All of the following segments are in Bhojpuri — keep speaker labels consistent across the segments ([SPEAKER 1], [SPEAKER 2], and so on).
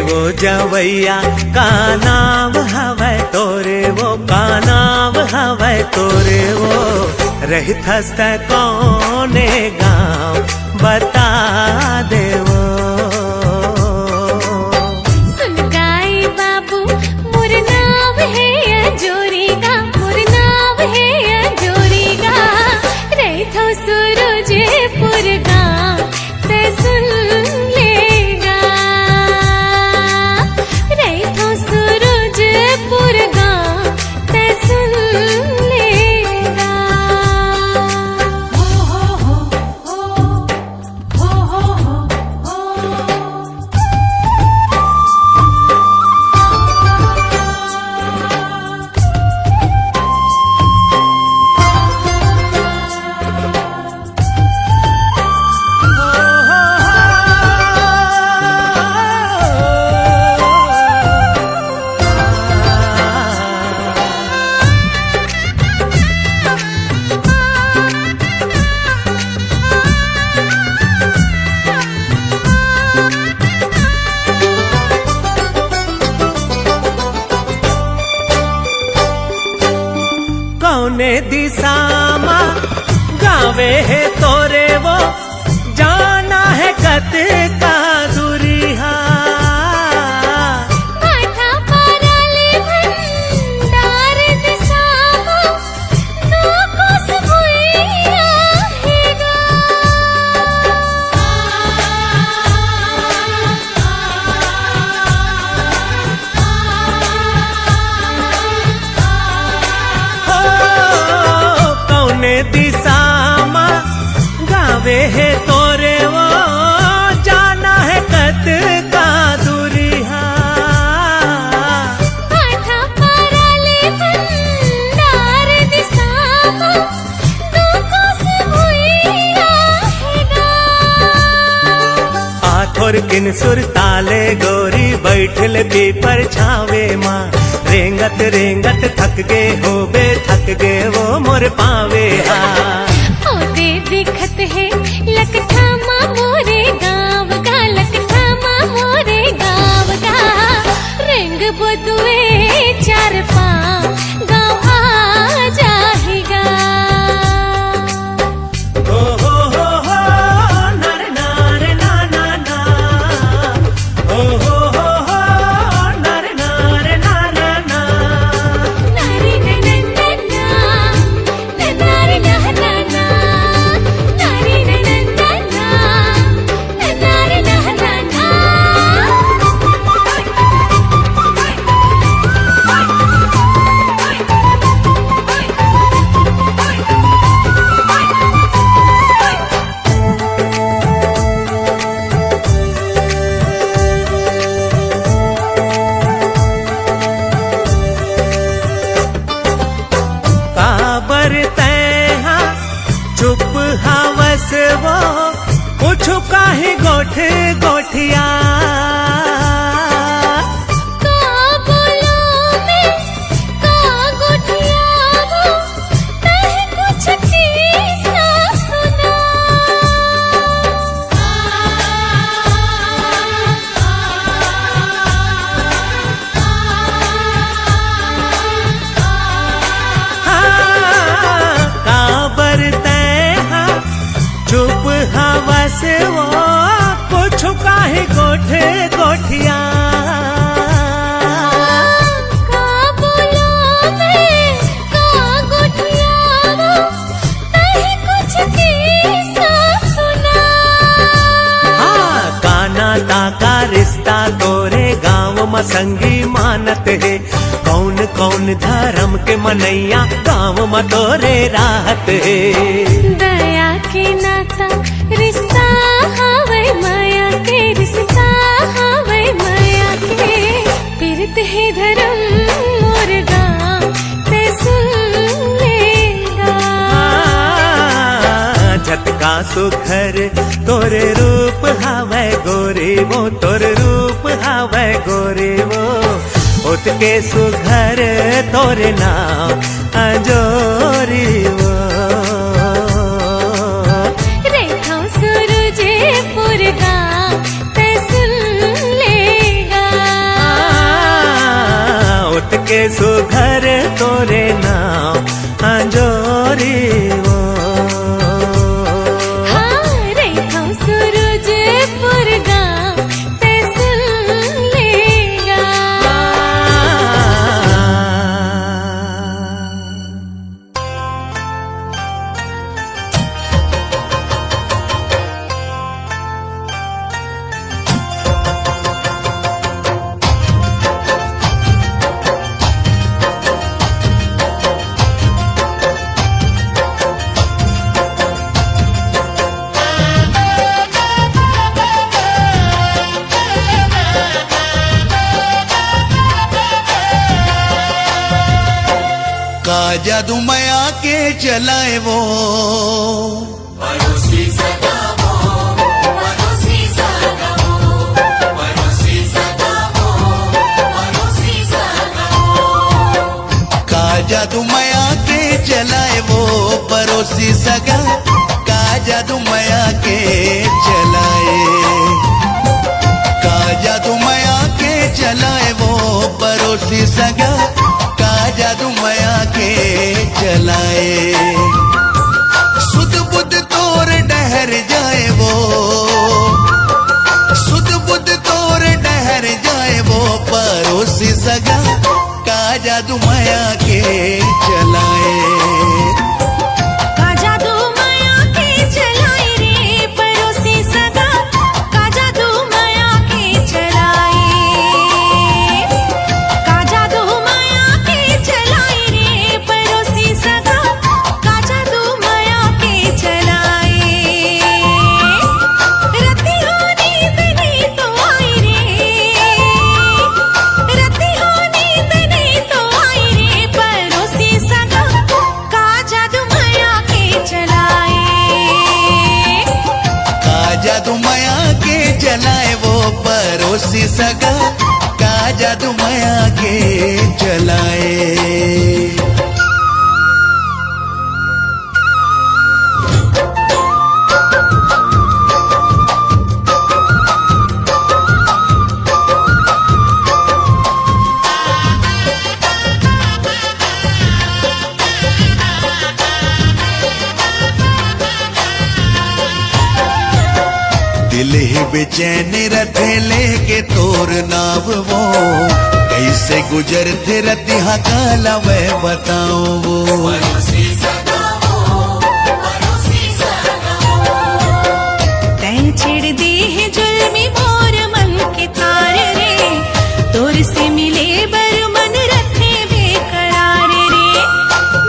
[SPEAKER 1] वो जवैया का नाम हवै तोरे वो का नाम हवै तोरे वो रहित हस्त कौने गाँव बता दे वो।
[SPEAKER 2] सुन गाई बाबू मोर नाम है अजोरीगा, मोर नाम है अजोरीगा। रहित सूरजपुर गाँव ते सुन लेगा, रहित सूरजपुर गाँव ते सुन लेगा। हो हो हो हो हो हो हो।
[SPEAKER 1] कौने दिशा मा गावे है तोरे वो जाना है कत का दूरिहा।
[SPEAKER 2] आठा पाराले भंडार दिसामो दो कोस भुइया हेगा।
[SPEAKER 1] हो कौने दिशा मा गावे है तोरे वो जाना है कत का दूरिहा।
[SPEAKER 2] आठा पाराले भंडार दिसामो दो कोस भुइया हेगा।
[SPEAKER 1] आथोर किन सुर ताले गोरी बैठल पीपर छावे माँ रेंगत रेंगत थक गे होबे थक गे वो मोर पावे हा।
[SPEAKER 2] ओते दिखत है लकठामा मोरे गाँव का, लकठामा मोरे गाँव का। रंग बदुए चार पाँव गाँव आ जाएगा।
[SPEAKER 1] ओ हो नर नार ना ना ना ओ हो नर नार ना ना ना।
[SPEAKER 2] नारी ननंदना, नारी नहनना, नारी ननंदना, नारी नहनना।
[SPEAKER 1] काबर तैहा चुप हवस वो कुछ काहे गोठ गोठिया।
[SPEAKER 2] का बोलो मैं का गोठियावो तह कुछ किस्सा सुना।
[SPEAKER 1] हाँ, काबर तैहा चुप हवस वो कुछ काहे गोठ गोठिया।
[SPEAKER 2] का बोलो मैं का गोठियावो तह कुछ किस्सा सुना।
[SPEAKER 1] हाँ काना ताका रिश्ता तोरे गाँव में संगी मानत है। कौन कौन धर्म के मनैया गाँव में तोरे राहत है।
[SPEAKER 2] दया के नाता रिश्ता हवै माया के, रिश्ता हवै माया के। पीरत है धर्म मोर गाँव ते सुन लेगा।
[SPEAKER 1] झटका सुखर तोरे रूप हवै गोरे वो तोर रूप हवै गोरे वो उतके सुघर तोरे नाम अजोरी वो।
[SPEAKER 2] रेखा सूरजपुर गाँव ते सुन लेगा।
[SPEAKER 1] के सुघर तोरे नाम अंजोरी वो।
[SPEAKER 2] हाँ रेखा सूरजपुर गाँव ते सुन लेगा।
[SPEAKER 3] का जादू माया के चलाए वो,
[SPEAKER 4] पड़ोसी सदा वो, पड़ोसी सदा वो, पड़ोसी सदा वो, पड़ोसी सदा वो।
[SPEAKER 3] का जादू माया के चलाए वो पड़ोसी सगा, का जादू माया के चलाए, का जादू माया के चलाए वो पड़ोसी सगा, का जादू माया के चलाए। सुध बुध तोर डहर जाए वो, सुध बुध तोर डहर जाए वो पड़ोसी सगा, का जादू माया के चलाए।
[SPEAKER 2] का जादू माया के चलाए रे पड़ोसी सगा, का जादू माया के चलाए। का जादू माया के चलाए रे पड़ोसी सगा, का जादू माया के चलाए। रति हो नींद नहीं तो आई रे, रति हो नींद नहीं तो आई रे पड़ोसी सगा, का जादू माया के चलाए।
[SPEAKER 3] का जादू माया के चलाए वो पड़ोसी सगा, का जादू माया के चलाए। दिल ही बेचैन रथे लेके तोर नाव वो, कैसे गुजर थे रतिहा काला वह बताओ वो।
[SPEAKER 4] पड़ोसी सदा वो, पड़ोसी सदा वो।
[SPEAKER 2] तैं छेड़ दे है जुल्मी मोर मन के तार रे, तोर से मिले बर मन रखे बेकरार रे।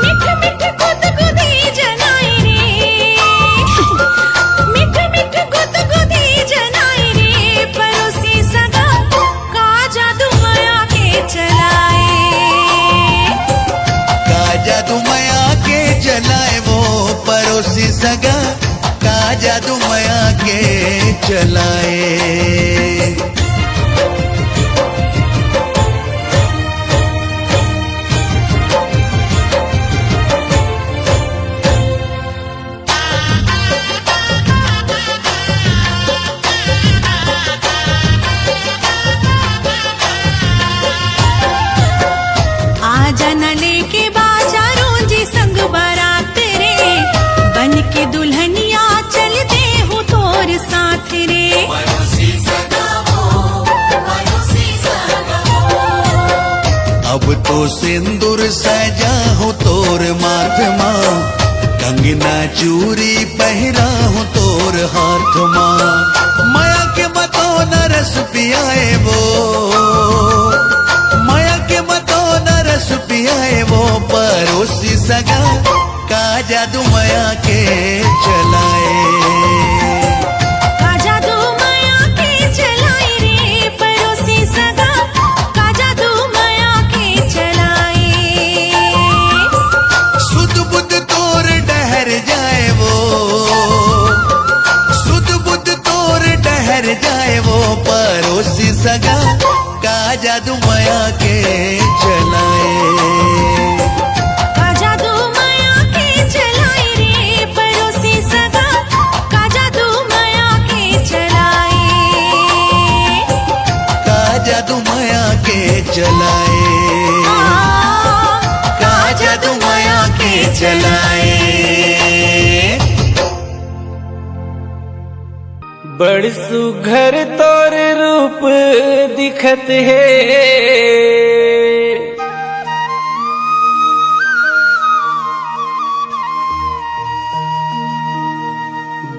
[SPEAKER 2] मिठ मिठ गुदगुदी जनाई रे, मिठ मिठ गुदगुदी जनाई रे पड़ोसी सगा, का जादू माया के चलाए।
[SPEAKER 3] का जादू माया के चलाए वो पड़ोसी सगा, का जादू माया के चलाए।
[SPEAKER 2] आजा न लेके बाजारों जी संग बारात रे, बन के दुल्हनिया चल दे हूँ तोर साथ रे।
[SPEAKER 4] पड़ोसी सदा वो, पड़ोसी सदा वो।
[SPEAKER 3] अब तो सिंदूर सजा हो तोर माथ माँ, कंगना चूरी पहरा हो तोर हाथ माँ। माया के मतों न रस पियाए वो, माया के मतों न रस पियाए वो पड़ोसी सगा, का जादू माया के चलाए।
[SPEAKER 2] का जादू माया के चलाए रे पड़ोसी सगा, का जादू माया के चलाए।
[SPEAKER 3] सुध बुध तोर डहर जाए वो, सुध बुध तोर डहर जाए वो पड़ोसी सगा, का जादू माया के चलाए।
[SPEAKER 2] का जादू माया के चलाए रे पड़ोसी सगा, का जादू माया के चलाए।
[SPEAKER 3] का जादू माया के चलाए। चलाए।
[SPEAKER 5] बड़ सुघर तोर रूप दिखत है,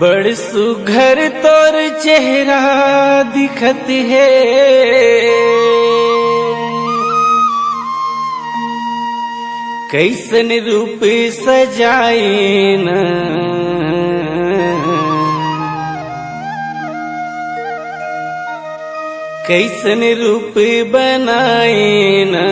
[SPEAKER 5] बड़ सुघर तोर चेहरा दिखत है, कैसन रूप सजाए न, कैसन रूप बनाए न।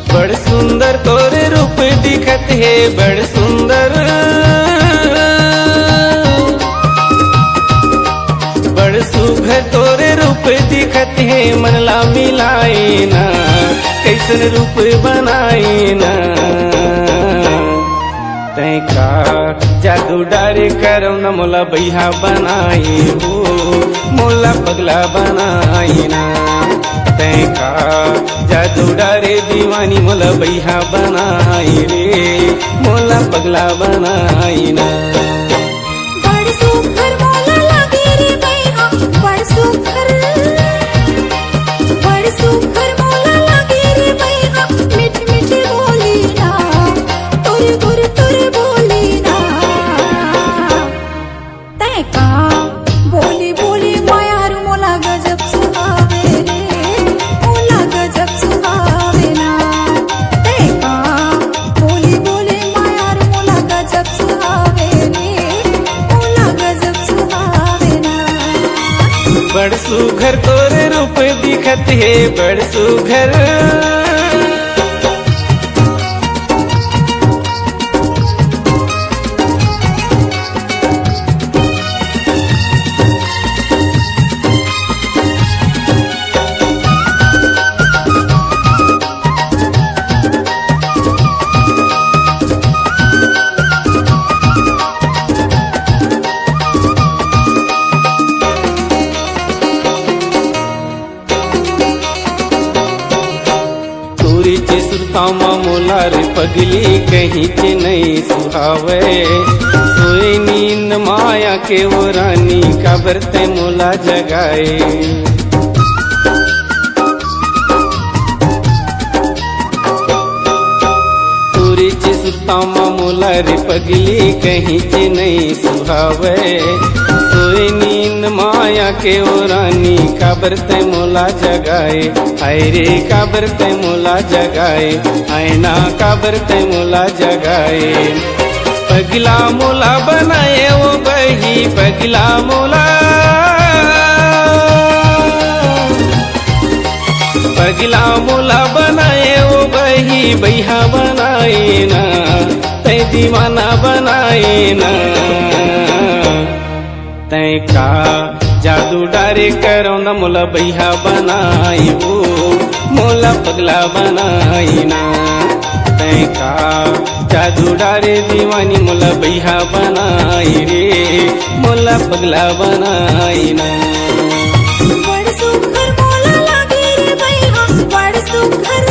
[SPEAKER 5] बड़ सुंदर तोरे रूप दिखत है, बड़ सुंदर, बड़ सुघर तोरे रूप दिखत है, मन ला मिलाए ना, कैसन रूप बनाए ना। तै का जादू डारे करो न मोला बैहा बनाए हो, मोला पगला बनाए ना। तै का जादू डारे दीवानी मोला बैहा बनाई रे, मोला पगला बनाई ना।
[SPEAKER 2] बड़ सुघर मोला लागे रे बैहा, बड़ सुघर, बड़ सुघर मोला लागे रे बैहा, मीठ मीठ बोली ना, तुर बोली ना। तै का बोली बोली मायार मोला गजब सुहावे रे, मोला गजब सुहावे ना। तै का बोली बोली मायार मोला गजब सुहावे रे, मोला गजब सुहावे ना।
[SPEAKER 5] बड़ सुघर तोरे रूप दिखत है, बड़ सुघर, सुरतामा मोला रे पगली कहीं के नहीं सुहावे, सोए नींद माया के वो रानी का बरते मोला जगाए। तोरे चे सुरतामा मोला रे पगली कहीं के नहीं सुहावे, सोए नींद माया के ओ रानी का बरते मोला जगाए। हाय रे का बरते मोला जगाए, आईना का बरते मोला जगाए। पगला मोला बनाए वो बही, पगला मोला, पगला मोला बनाए वो बही, बैहा बनाए ना, तै दीवाना बनाए ना। तै का जादू डारे करो न मोला बैहा बनाई वो, मोला पगला बनाई ना। तै का जादू डारे दीवानी मोला बैहा बनाई रे, मोला पगला बनाई ना।
[SPEAKER 2] बड़ सुघर मोला लागे रे बैहा, बड़ सुघर,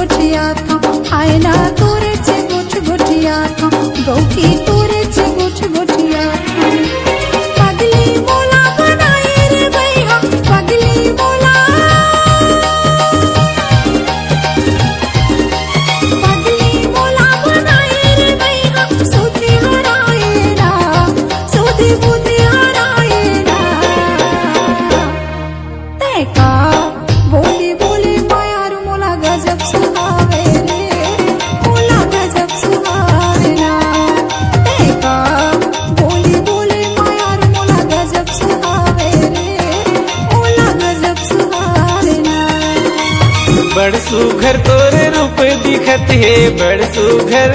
[SPEAKER 2] गोठिया था आय ना तोरे चे गोठिया था गौकी तोरे चे गोठिया था पगली मोला बनाए रे भैया पगली मोला बनाए रे भैया सुधी हराए ना सुधी बुद्धि हराए ना तैका बोली बोली मायारू मोला गजब सुहावे रे मोला गजब सुहावे ना तैका बोली बोली मायारू मोला गजब सुहावे रे मोला गजब सुहावे ना
[SPEAKER 5] बड़ सुघर तोरे रूप दिखत है बड़ सुघर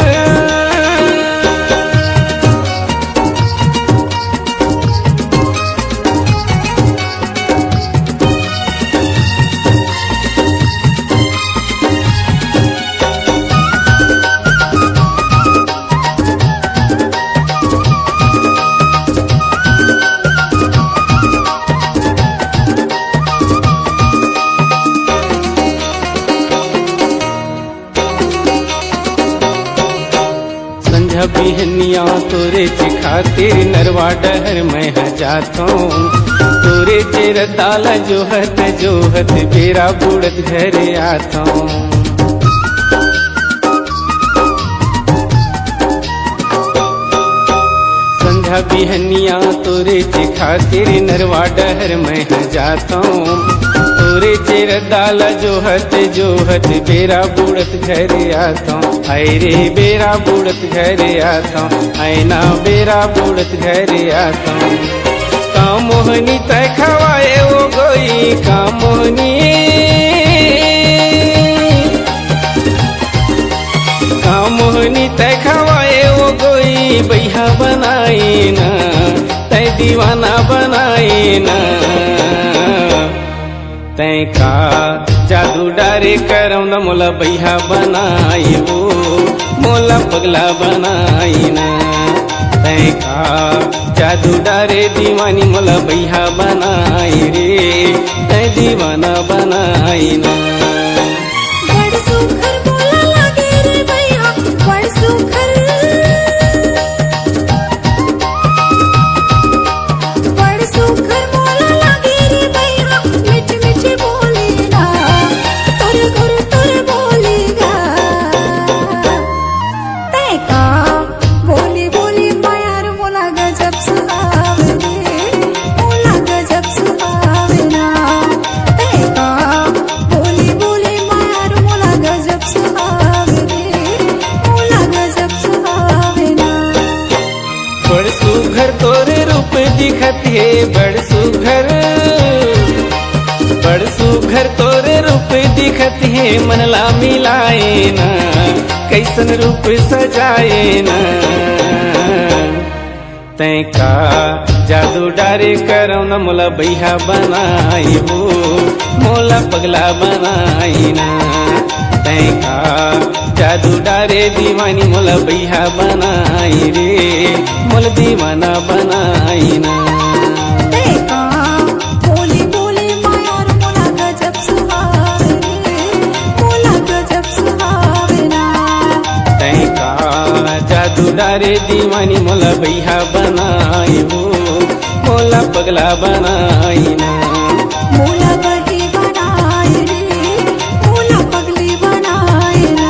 [SPEAKER 5] संझा बिहनिया तोरे चे खातिर नरवा डहर में जातो तोरे चेर ताला जोहत बेरा बुड़त घरे आतो संझा बिहनिया तोरे चे खातिर नरवा डहर में जातो तोरे चेर दाला जोहत बेरा बुड़त घरे आतो हाय रे बेरा बुड़त घरे आतो हाय ना बेरा बुड़त घरे आतो का मोहनी तय खवाए वो गोई का मोहनी का मोहनी तय खवाए वो गोई बैहा बनाए ना तय दीवाना बनाए ना तै का जादू डारे करौ न मोला बैहा बनाई वो मोला पगला बनाई ना तै का जादू डारे दीवानी मोला बैहा बनाई रे तै दीवाना बनाई ना
[SPEAKER 2] बड़ सुखर मोला लागे रे भैया बड़ सुखर मोला लागे रे भैया मिठ मिठ बोली ना तोरे गुरु तोरे बोलेगा तैका बोली बोली मायारू मोला गजब सुहावे रे मोला गजब सुहावे ना तैका बोली बोली मायारू मोला गजब सुहावे रे मोला गजब सुहावे ना
[SPEAKER 5] बड़ सुघर तोरे रूप दिखत है बड़ सुघर तोरे रूप दिखत है मनला मिलाए ना कैसन रूप सजाए ना तै का जादू डारे करौ न मोला बैहा बनाई वो मोला पगला बनाई ना तै का जादू डारे दीवानी मोला बैहा बनाई रे मोला दीवाना बनाई ना
[SPEAKER 2] तैका बोली बोली मायारू मोला गजब सुहावे रे मोला गजब सुहावे ना
[SPEAKER 5] तै का जादू डारे दीवानी मोला बैहा बनाई वो मोला पगला बनाई ना
[SPEAKER 2] मोला बही बनाए रे मोला पगली बनाए ना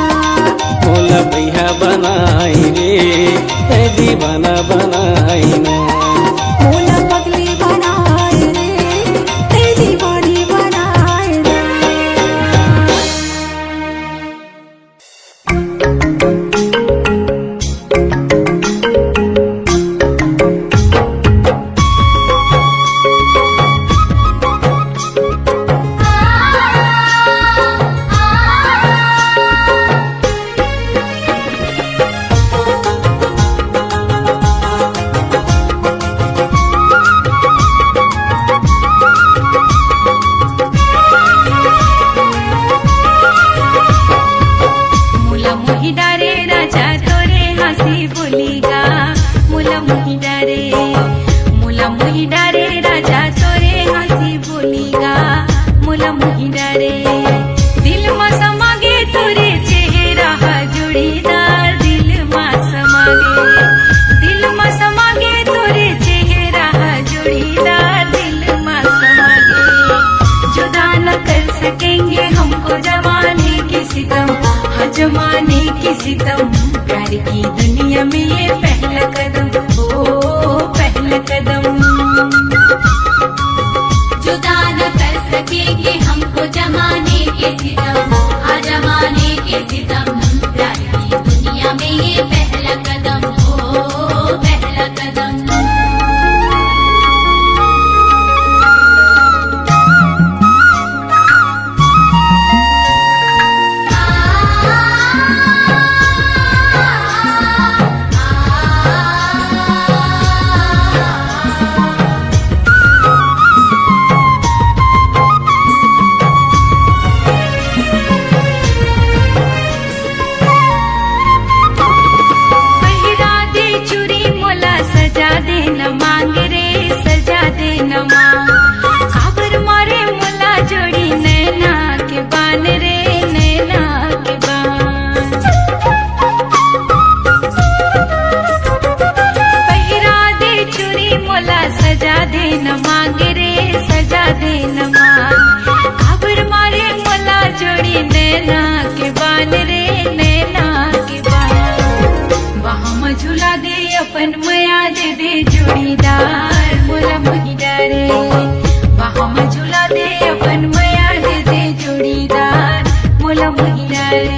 [SPEAKER 5] मोला बैहा बनाई रे तै दीवाना बनाई ना
[SPEAKER 2] मोला पगली बनाए रे ते दीवानी बनाए ना
[SPEAKER 6] मुला मोही डारे दिल मा समागे तोरे
[SPEAKER 2] बान रे नैना के बान। वहाँ में झूला दे अपन मया दे दे जोड़ीदार मोला महिला रे। वहाँ में झूला दे अपन मया दे दे जोड़ीदार मोला महिला रे।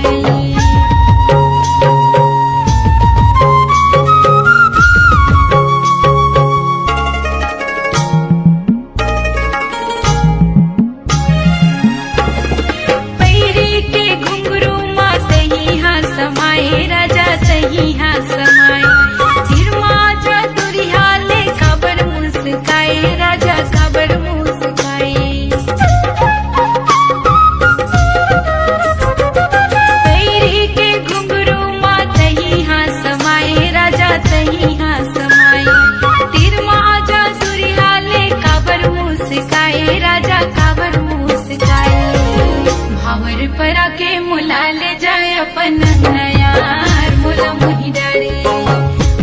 [SPEAKER 2] परा के मुला ले जाए अपन नयार मोला महिला रे।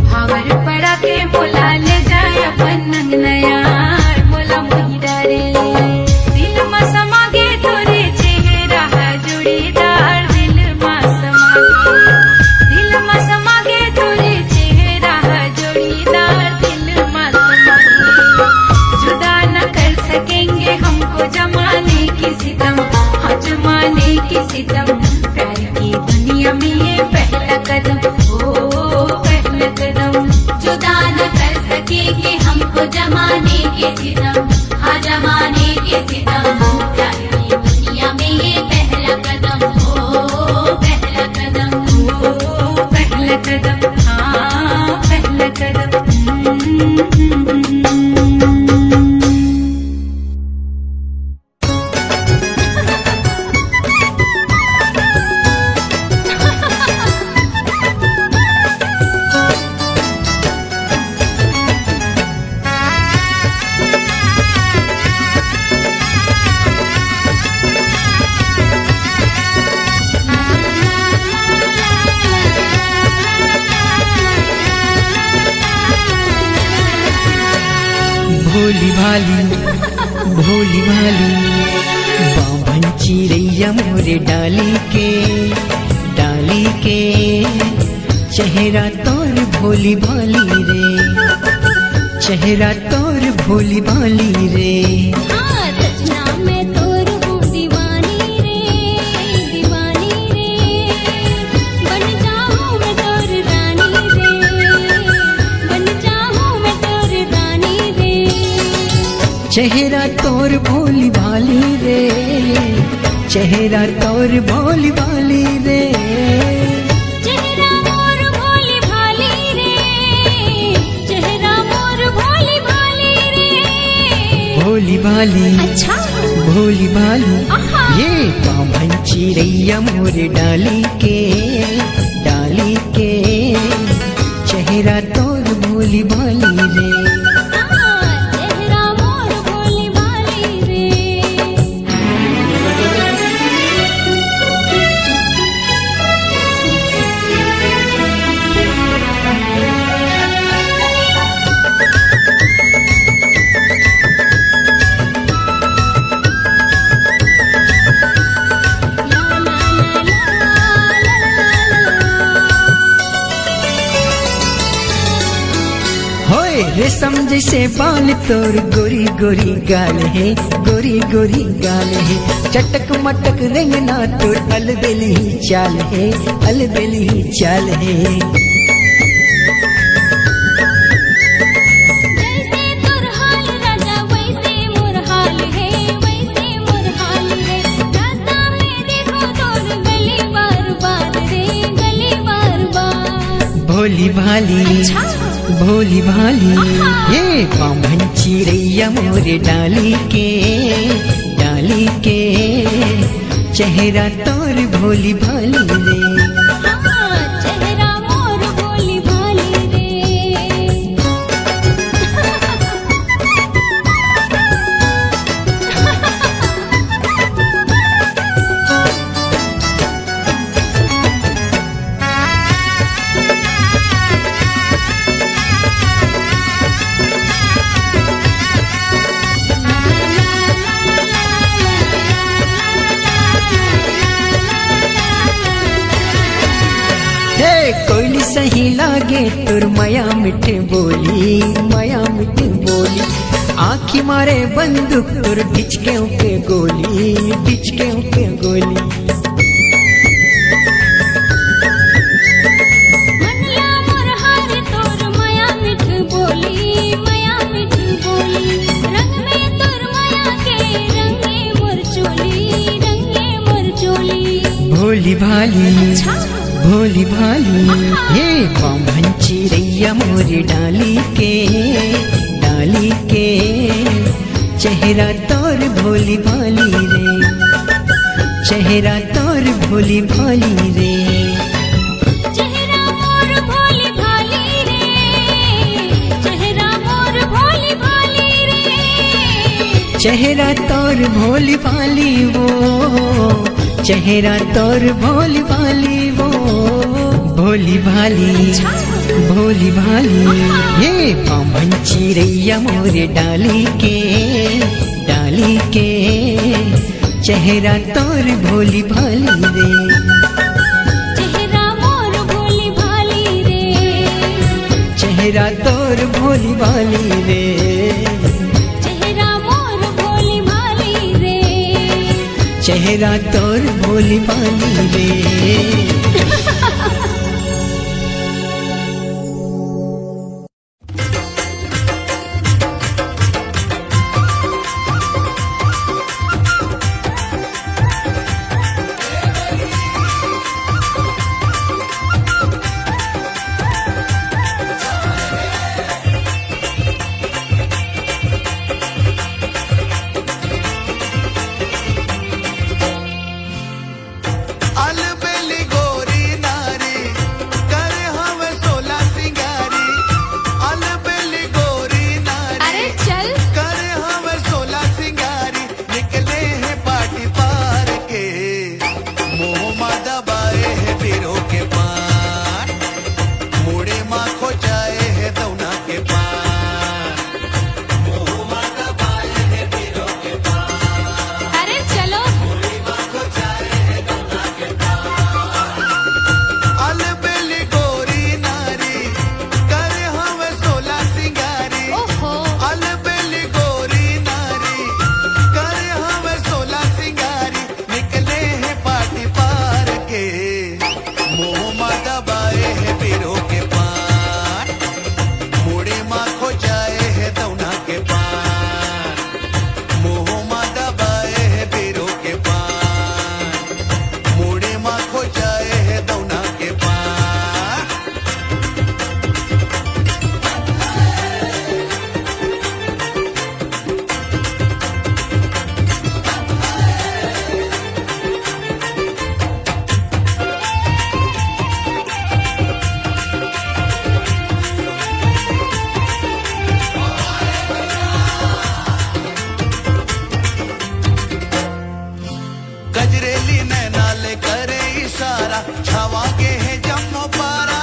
[SPEAKER 2] भावर पड़ा के मुला ले जाए अपन नयार मोला महिला रे। दिल में समागे तोरे चेहरा जोड़ीदार दिल में समागे। दिल में समागे तोरे चेहरा जोड़ीदार दिल में समागे। जुदा न कर सकेंगे हमको जमाने की सितम, हाँ जमाने की सितम। प्यार की दुनिया में ये पहला कदम, ओ पहला कदम।
[SPEAKER 4] जुदा न कर सकेंगे हमको जमाने के सितम, हाँ जमाने के सितम। प्यार की दुनिया में ये पहला कदम, ओ पहला कदम।
[SPEAKER 2] ओ पहला कदम, हाँ पहला कदम।
[SPEAKER 6] भोली भाली बाभन चिड़ैया मोरे डाली के चेहरा तोर भोली भाली रे। चेहरा तोर भोली भाली रे।
[SPEAKER 7] हाँ सजना मैं तोर हूँ दीवानी रे, दीवानी रे। बन जाऊँ मैं तोर रानी रे, बन जाऊँ मैं तोर रानी रे।
[SPEAKER 6] चेहरा तोर भोली भाली रे। चेहरा तोर भोली भाली रे।
[SPEAKER 7] चेहरा मोर भोली भाली रे, चेहरा मोर भोली भाली रे।
[SPEAKER 6] भोली भाली,
[SPEAKER 7] अच्छा
[SPEAKER 6] भोली भाली।
[SPEAKER 7] आहा।
[SPEAKER 6] ये बाभन चिड़ैया मोरे डाली के चेहरा तोर भोली भाली रे।
[SPEAKER 7] चेहरा मोर भोली भाली रे।
[SPEAKER 6] होए रेशम जैसे बाल तोर गोरी गोरी गाल है, गोरी गोरी गाल है। चटक मटक रेंगना तोर अलबेली चाल है, अलबेली चाल है।
[SPEAKER 7] जैसे तोर हाल राजा वैसे मोर हाल है, वैसे मोर हाल है। राता में देखो तोर गली बार बार रे, गली बार बार।
[SPEAKER 6] भोली भाली, भोली भाली। ये बाभन चिड़ैया मोरे डाली के चेहरा तोर भोली भाली रे।
[SPEAKER 7] चेहरा मोर भोली भाली रे।
[SPEAKER 6] लागे तुर माया मिठे बोली, माया मिठे बोली। आखी मारे बंदूक तुर ढिचके पे गोली, ढिचके पे गोली।
[SPEAKER 7] मनला मोर हार तोर माया मिठ बोली, माया मिठ बोली। रंग में तोर माया के रंगे मोर चोली, रंगे मोर चोली।
[SPEAKER 6] भोली भाली, भोली भाली, ये बामन चिरैया मोरी डाली के, डाली के। चेहरा तोर भोली भाली रे, चेहरा तोर भोली भाली रे।
[SPEAKER 7] चेहरा मोर भोली भाली रे, चेहरा मोर भोली भाली रे।
[SPEAKER 6] चेहरा तोर भोली भाली वो, चेहरा तोर भोली भाली वो। भोली भाली, भोली भाली, ये बामन चिरैया मोरे डाली के, डाली के। चेहरा तोर भोली भाली रे,
[SPEAKER 7] चेहरा मोर भोली भाली रे।
[SPEAKER 6] चेहरा तोर भोली भाली रे।
[SPEAKER 7] चेहरा मोर भोली भाली रे।
[SPEAKER 6] चेहरा तोर भोली भाली रे।
[SPEAKER 3] अलबेली गोरी नारी करे हम सोला सिंगारी। अलबेली गोरी नारी
[SPEAKER 2] अरे चल
[SPEAKER 3] करे हम सोला सिंगारी। निकले हैं पार्टी पार के, मुंह मा दबाए है पीरों के पान। मुड़े मा खोचाए है दौना के पान। मुंह मा दबाए है पीरों के पान।
[SPEAKER 2] अरे चलो
[SPEAKER 3] अलबेली गोरी नारी करे हम सोला सिंगारी।
[SPEAKER 2] ओहो
[SPEAKER 3] अलबेली गोरी नारी करे हम सोला सिंगारी। निकले हैं पार्टी पार के, मुंह मा दबाए है पीरों के पान। मुड़े मा खोचाए है दौना के पान। मुंह मा दबाए है पीरों के पान। मुड़े मा खोचाए है दौना के पान। गजरेली नैनाले करे इशारा। छावा के है जम्मो पारा।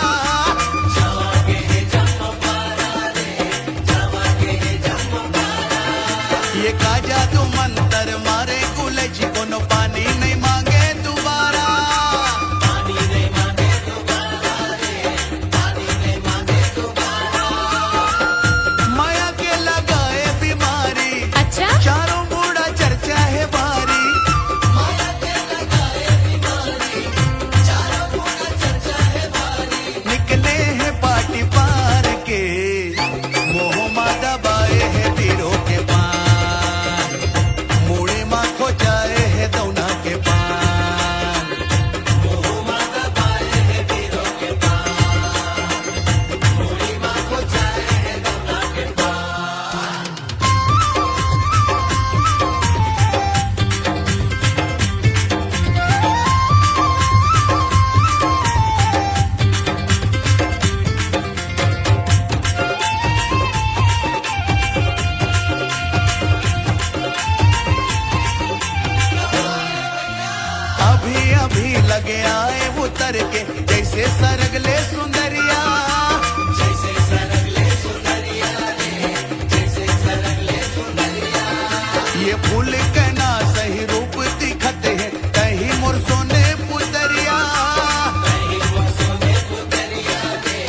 [SPEAKER 3] छावा के है जम्मो पारा रे, छावा के है जम्मो पारा। ये का जादू मंतर मारे कुलची कोनो पानी नहीं मांगे दोबारा। पानी नहीं मांगे दोबारा रे, पानी नहीं मांगे दोबारा। माया के लगाए बीमारी,
[SPEAKER 2] अच्छा
[SPEAKER 3] चारों बूढ़ा चर्चा है भारी। निकले हैं पार्टी पार के, मोह मा दबाए है पीरों के पान। मुड़े मा खोचाए है दौना के पान। मोह मा दबाए है पीरों के पान। मुड़े मा खोचाए है दौना के पान। अभी अभी लगे आए उतर के, जैसे सरगले सुंदरिया। जैसे सरगले सुंदरिया रे, जैसे सरगले सुंदरिया। ये फूल के ना सही रूप दिखते हैं, कहीं मोर सोने पुतरिया। कहीं मोर सोने पुतरिया रे,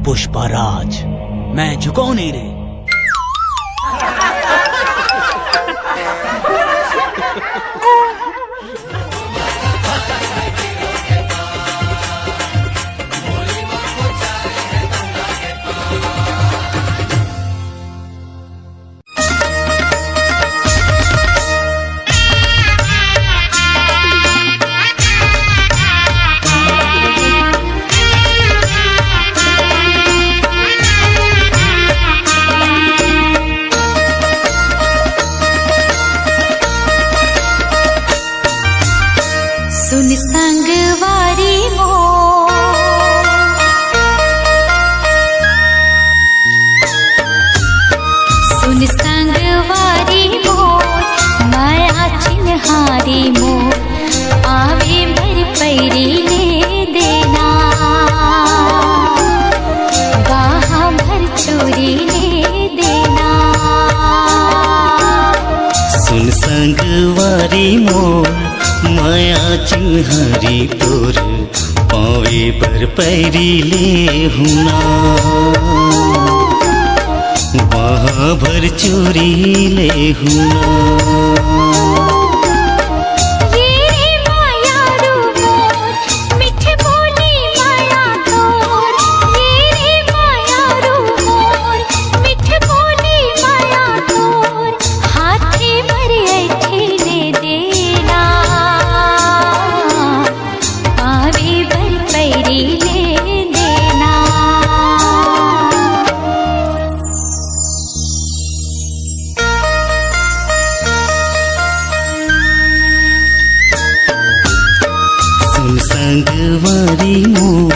[SPEAKER 8] पुष्पराज, मैं झुकाऊ नहीं रे।
[SPEAKER 7] सुन संगवारी मोर, सुन संगवारी मोर, माया चिन्हारी मोर, आवे भर पैरी ले देना, बाहा भर चोरी ले देना।
[SPEAKER 9] सुन संगवारी मोर, माया चिन्हारी तोर, पावे पर पैरी ले हुना, वहाँ भर चोरी ले हुना। संगवारी मोर,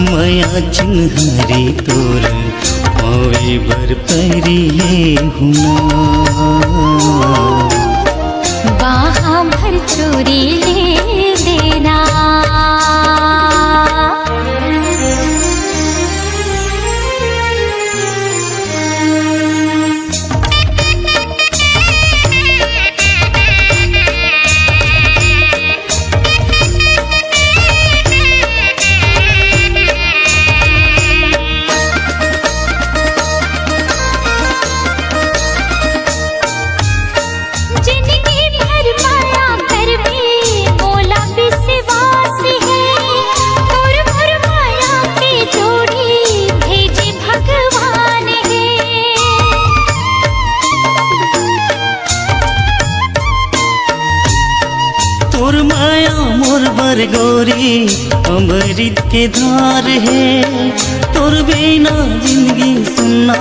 [SPEAKER 9] माया चिन्हारी तोर, पावे भर पैरी ले हुना,
[SPEAKER 7] बाहा भर चोरी ले देना।
[SPEAKER 9] तोर माया मोर बर गोरी अमृत के धार है, तोर बिना जिंदगी सुना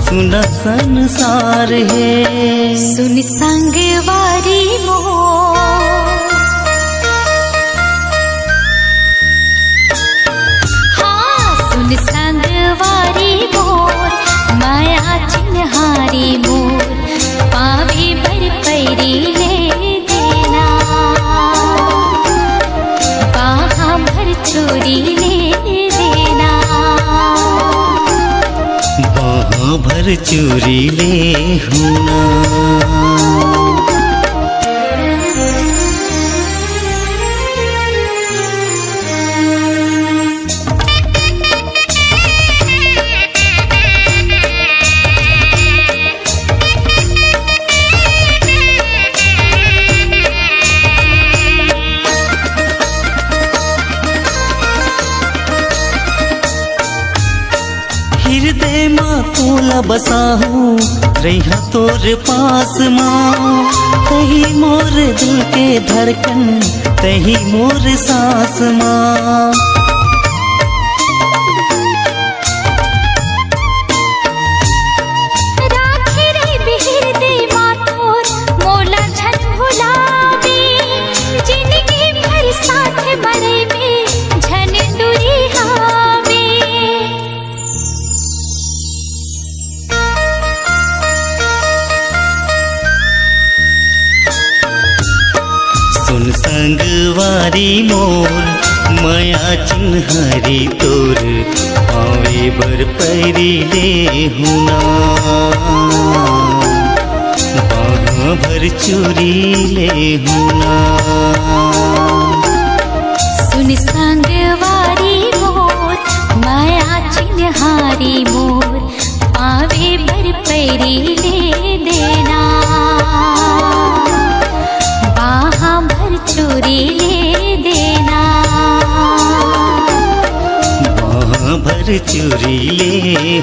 [SPEAKER 9] सुना संसार है।
[SPEAKER 7] सुन संगवारी मोर, हाँ सुन संगवारी मोर, माया चिन्हारी मोर, पावे भर पैरी ले देना, बाहा भर चोरी ले देना।
[SPEAKER 9] बाहा भर चोरी ले हुना, हृदय माँ तोला बसाहू रहा तोर पास माँ, तही मोर दिल के धड़कन, तही मोर सांस माँ। सुन संगवारी मोर, माया चिन्हारी तोर, पावे बर पैरी ले हुना, बाहा भर चोरी ले हुना।
[SPEAKER 7] सुन संगवारी मोर, माया चिन्हारी चिन्हारी मोर पावे भर पैरी ले देना बाहा भर चोरी ले देना
[SPEAKER 9] बाहा भर चोरी ले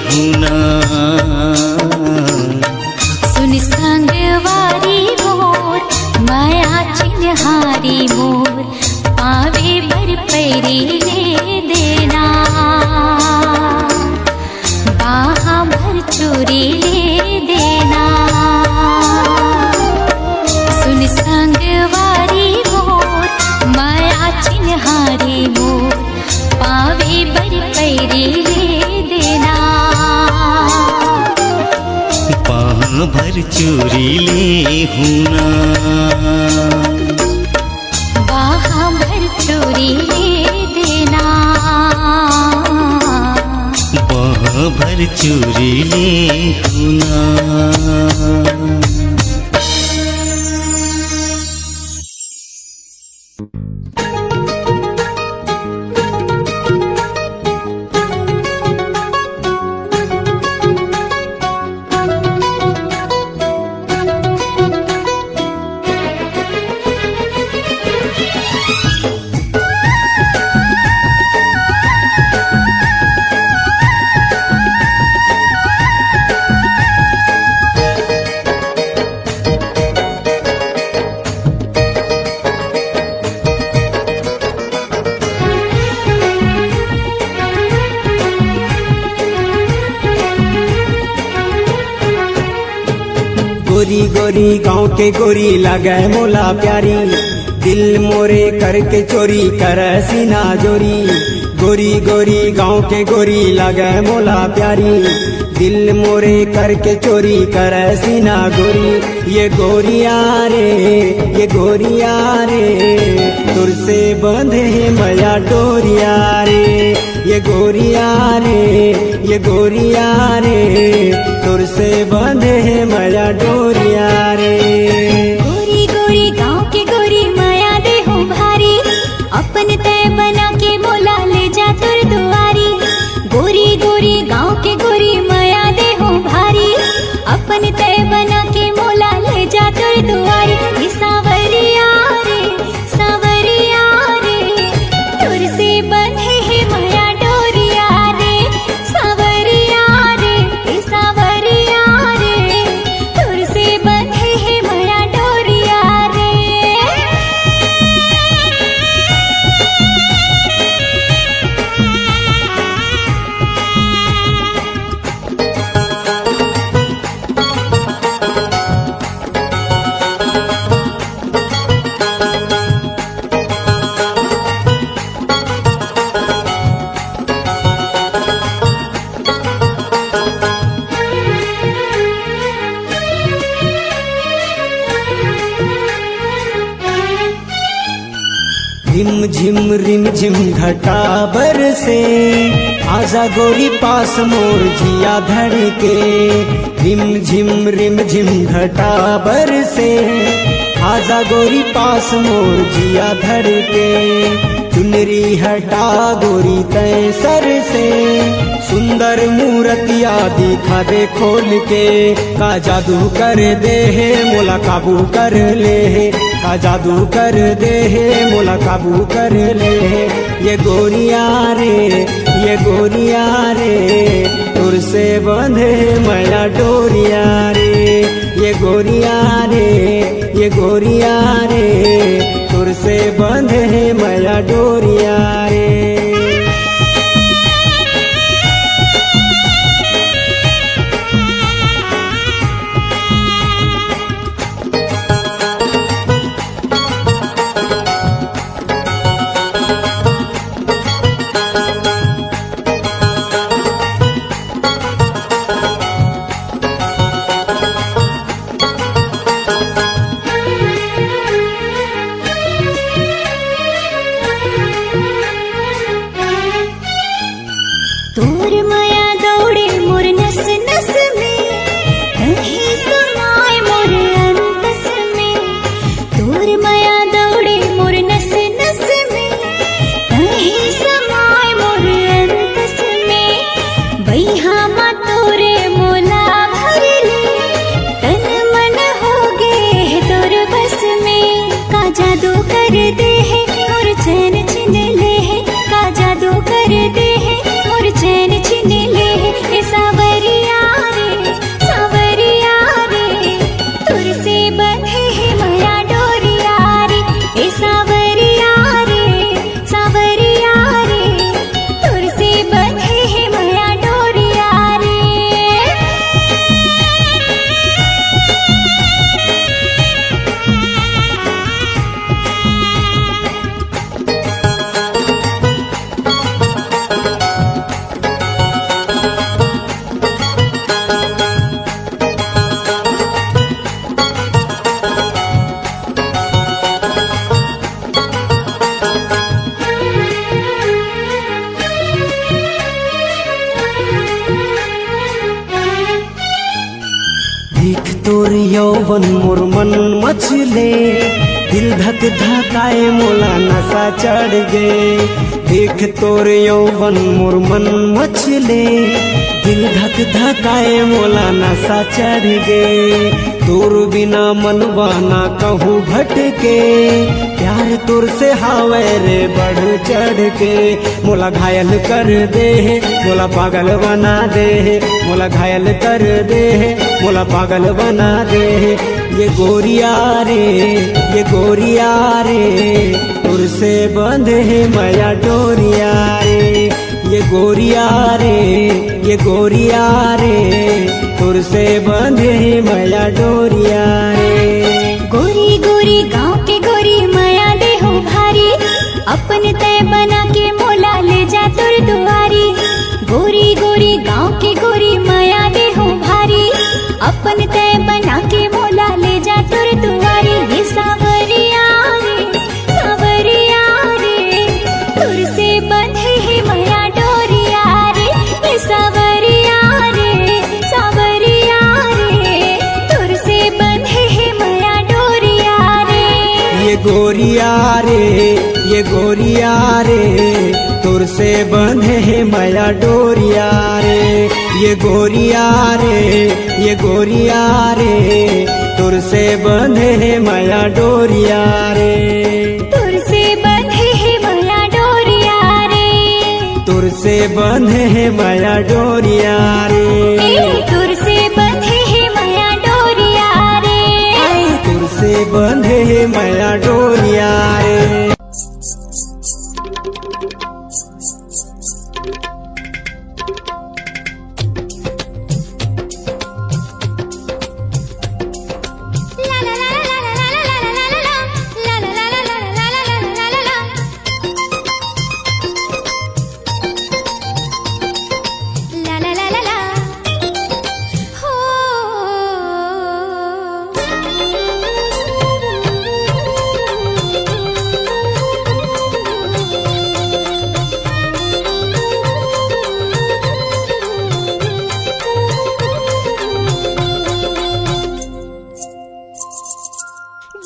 [SPEAKER 9] हुना
[SPEAKER 7] सुन संगवारी मोर माया चिन्हारी मोर पावे भर पैरी ले देना बाहा भर चोरी ले देना सुन संगवारी मोर माया चिन्हारी मोर पावे भर पैरी ले देना
[SPEAKER 9] बाहा भर चोरी ले हुना
[SPEAKER 7] बाहा भर चोरी ले देना
[SPEAKER 9] बाहा भर चोरी ले हुना
[SPEAKER 6] गोरी गोरी गाँव के गोरी लगे मोला प्यारी दिल मोरे करके चोरी कर सीना जोरी गोरी गोरी गाँव के गोरी लगे मोला प्यारी दिल मोरे करके चोरी कर सीना गोरी ये गोरिया रे तुर से बंधे है मया डोरिया रे ये गोरिया रे तुर से बंधे है मया डोरिया रे
[SPEAKER 7] गोरी गोरी गाँव के गोरी माया दे हो भारी अपन तय बना के मोला ले जा तुर दुआरी गोरी गोरी गाँव के गोरी माया दे हो भारी अपन तय बना के मोला ले जा तुर दुआरी ये सावरिया रे तुर से बंधे है माया डोरिया रे सावरिया रे तुर से बंधे है माया डोरिया रे
[SPEAKER 6] रिम झिम घटा बरसे आजा गोरी पास मोर जिया धड़के रिम झिम घटा बरसे आजा गोरी पास मोर जिया धड़के चुनरी हटा गोरी तय सर से सुंदर मूर्तिया दिखा दे खोल के का जादू कर दे है मोला काबू कर ले का जादू कर दे है मोला काबू कर ले ये गोरिया रे तुर से बंधे मया डोरिया रे ये गोरिया रे तुर से बंधे मया डोरिया रे
[SPEAKER 5] देख तोर यौवन मोर मन मचले, दिल धक धकाए मोला नशा चढ़ गे। देख तोर यौवन मोर मन मचले, दिल धक धकाए मोला नशा चढ़ गे। तोर बिना मनवा ना कहूँ भटके, प्यार तोर से हावे रे बढ़ चढ़ के। मोला घायल कर दे, मोला पागल बना दे, मोला घायल कर दे, मोला पागल बना दे। ये गोरिया रे, ये गोरिया रे, तुर से बंधे है माया डोरिया रे। ये गोरिया रे, ये गोरिया रे, तुर से बंधे है माया डोरिया रे।
[SPEAKER 7] गोरी गोरी गांव के गोरी माया दे हो भारी, अपन तय बना के मोला ले जा तुर दुआरी। गोरी गोरी गांव के गोरी माया दे हो भारी, अपन तय बना के मोला ले जा तुर दुआरी। ये सावरिया रे, सावरिया रे, तुर से बंधे है माया डोरिया रे। ये सावरिया रे, सावरिया रे, तुर से बंधे है माया डोरिया रे।
[SPEAKER 5] ये गोरिया रे, ये गोरिया रे, तुर से बंधे है माया डोरिया रे। ये गोरिया रे, ये गोरिया रे, तुर से बंधे है माया डोरिया रे।
[SPEAKER 7] तुर से बंधे है माया डोरिया रे,
[SPEAKER 5] तुर से बंधे है माया डोरिया रे।
[SPEAKER 7] तुर से बंधे है माया डोरिया रे,
[SPEAKER 5] तुर से बंधे है माया डोरिया रे।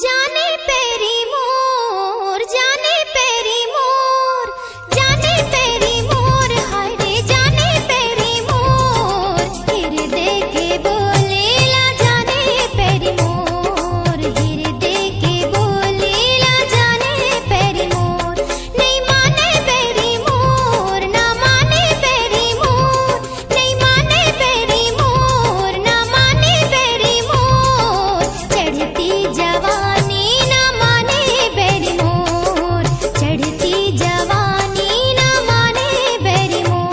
[SPEAKER 7] जाने पेरी मोर, जाने पेरी मोर, जाने पेरी मोर, हाय रे जाने पेरी मोर। हृदय के बोलेला जाने पेरी मोर, हृदय के बोलेला जाने पेरी मोर। नहीं माने पेरी मोर, ना माने पेरी मोर, नहीं माने पेरी मोर, ना माने पेरी मोर। चढ़ती जवानी ना माने बेरी मोर, चढ़ती जवानी ना माने बेरी मोर।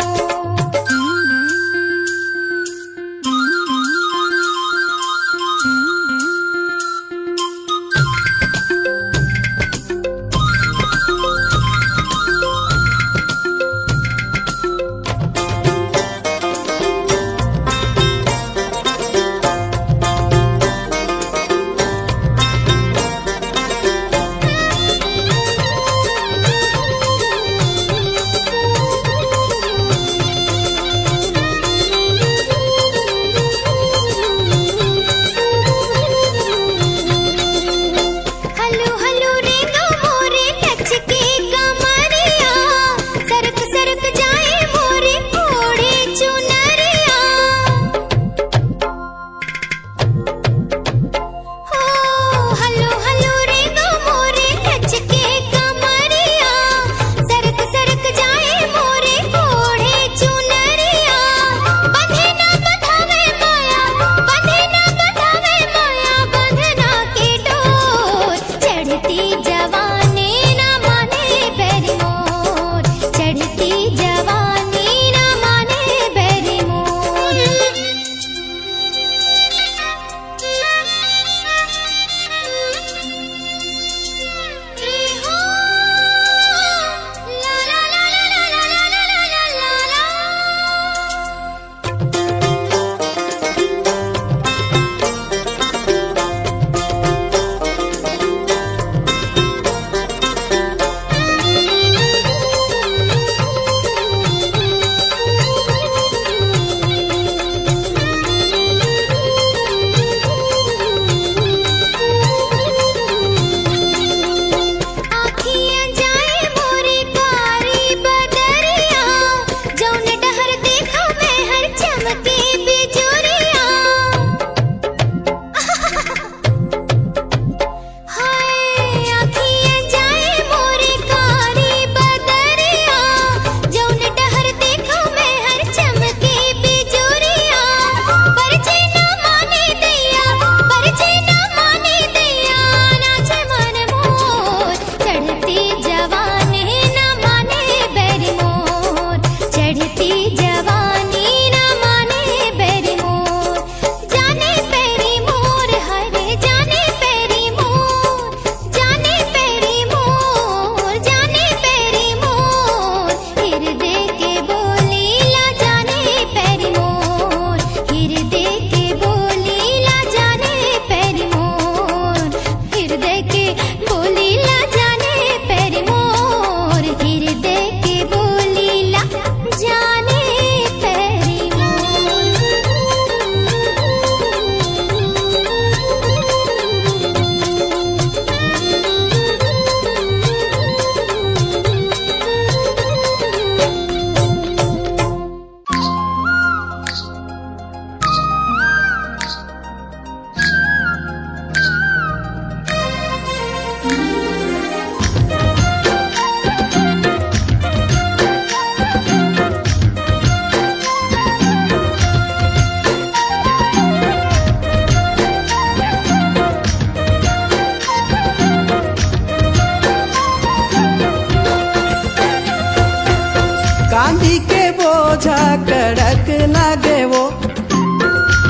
[SPEAKER 6] बोझा कड़क लागे वो,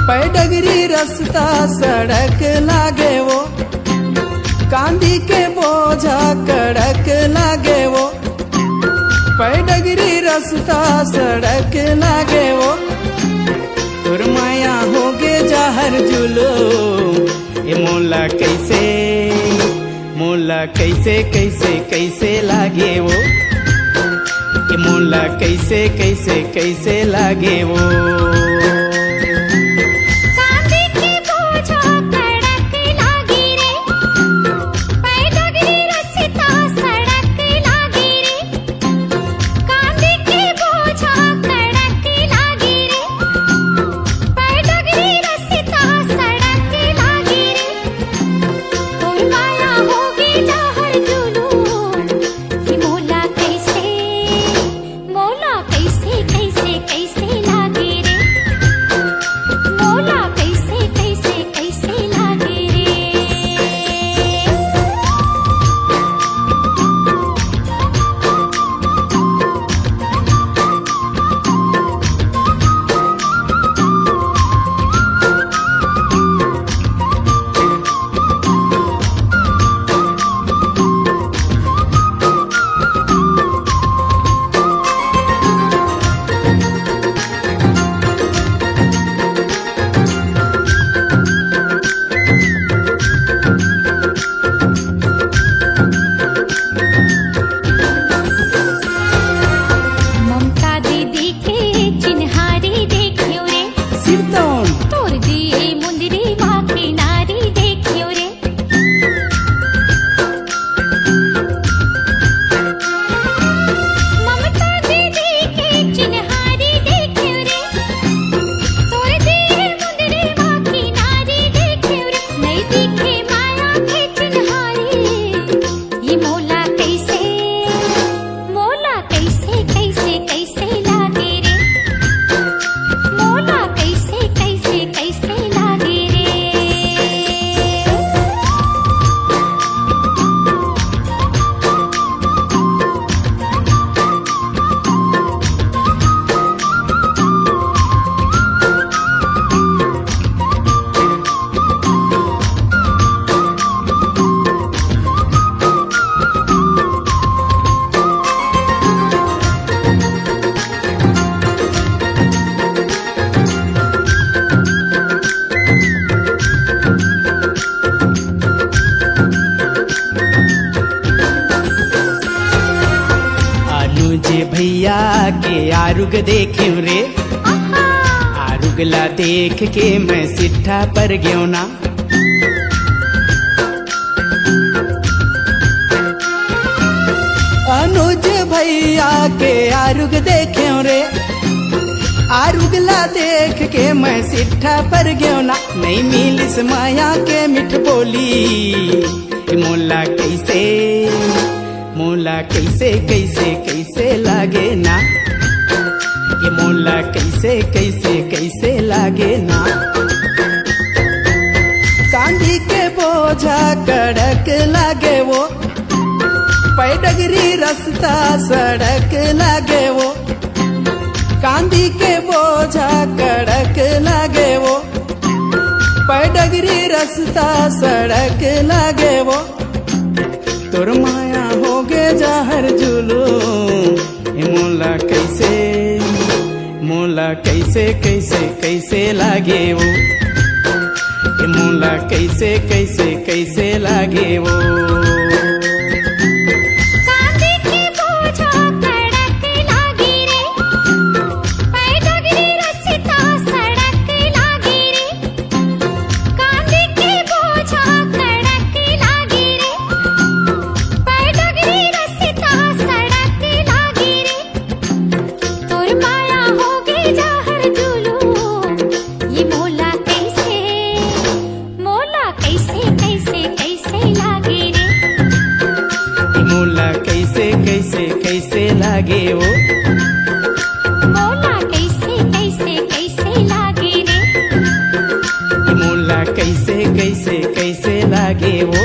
[SPEAKER 6] पैडगरी रास्ता सड़क लागे वो, कांदी के बोझा कड़क लागे वो, पैडगरी रास्ता सड़क लागे वो। तुर माया होगे जहर जुलूम, ये मोला कैसे कैसे कैसे लागे वो, ये मोला कैसे कैसे कैसे लागे वो।
[SPEAKER 7] कांदी के बोझा कड़क लागी रे, पैडगरी रास्ता सड़क लागी रे, कांदी के बोझा कड़क लागी रे, पैडगरी रास्ता सड़क लागी रे। कोई माया होगी जहर जुलूम, ये मोला कैसे कैसे कैसे लागे रे, मोला कैसे कैसे लागे रे। ममता दीदी के चिन्हारी देखियो रे,
[SPEAKER 6] सिरतौन
[SPEAKER 7] तोर दिए मुंदरी माँ की नारी देखियो रे। ममता दीदी के चिन्हारी देखियो रे, तोर दिए मुंदरी माँ की नारी देखियो रे। नहीं दिखे माया के चिन्हारी, ये मोला कैसे कैसे लागे रे, मोला कैसे कैसे लागे रे।
[SPEAKER 6] अनुज भैया के आरुग देखियो रे, आरुगला देख के मैं सिट्ठा पर गयो ना। अनुज भैया के आरुग देखियो रे, आरुगला देख के मैं सिट्ठा पर गयो ना। नहीं मिलिस माया के मिठ बोली, मोला कैसे कैसे लागे ना, ये मोला कैसे कैसे लागे ना। कांदी के बोझा कड़क लागे वो, पैडगरी रास्ता सड़क लागे वो, कांदी के बोझा कड़क लागे वो, पैडगरी रास्ता सड़क लागे वो। तोर माया होगे जहर जुलूम, ये मोला कैसे कैसे लागे वो, ये मोला कैसे कैसे लागे वो।
[SPEAKER 7] कांदी के बोझा कड़क लागी रे, पैडगरी रास्ता सड़क लागी रे, कांदी के बोझा कड़क लागी रे, पैडगरी रास्ता सड़क लागी रे। तोर माया होगे जहर जुलूम, ये मोला कैसे कैसे लागे रे,
[SPEAKER 6] मोला कैसे लागे वो,
[SPEAKER 7] मोला कैसे लागे रे।
[SPEAKER 6] मोला कैसे लागे वो।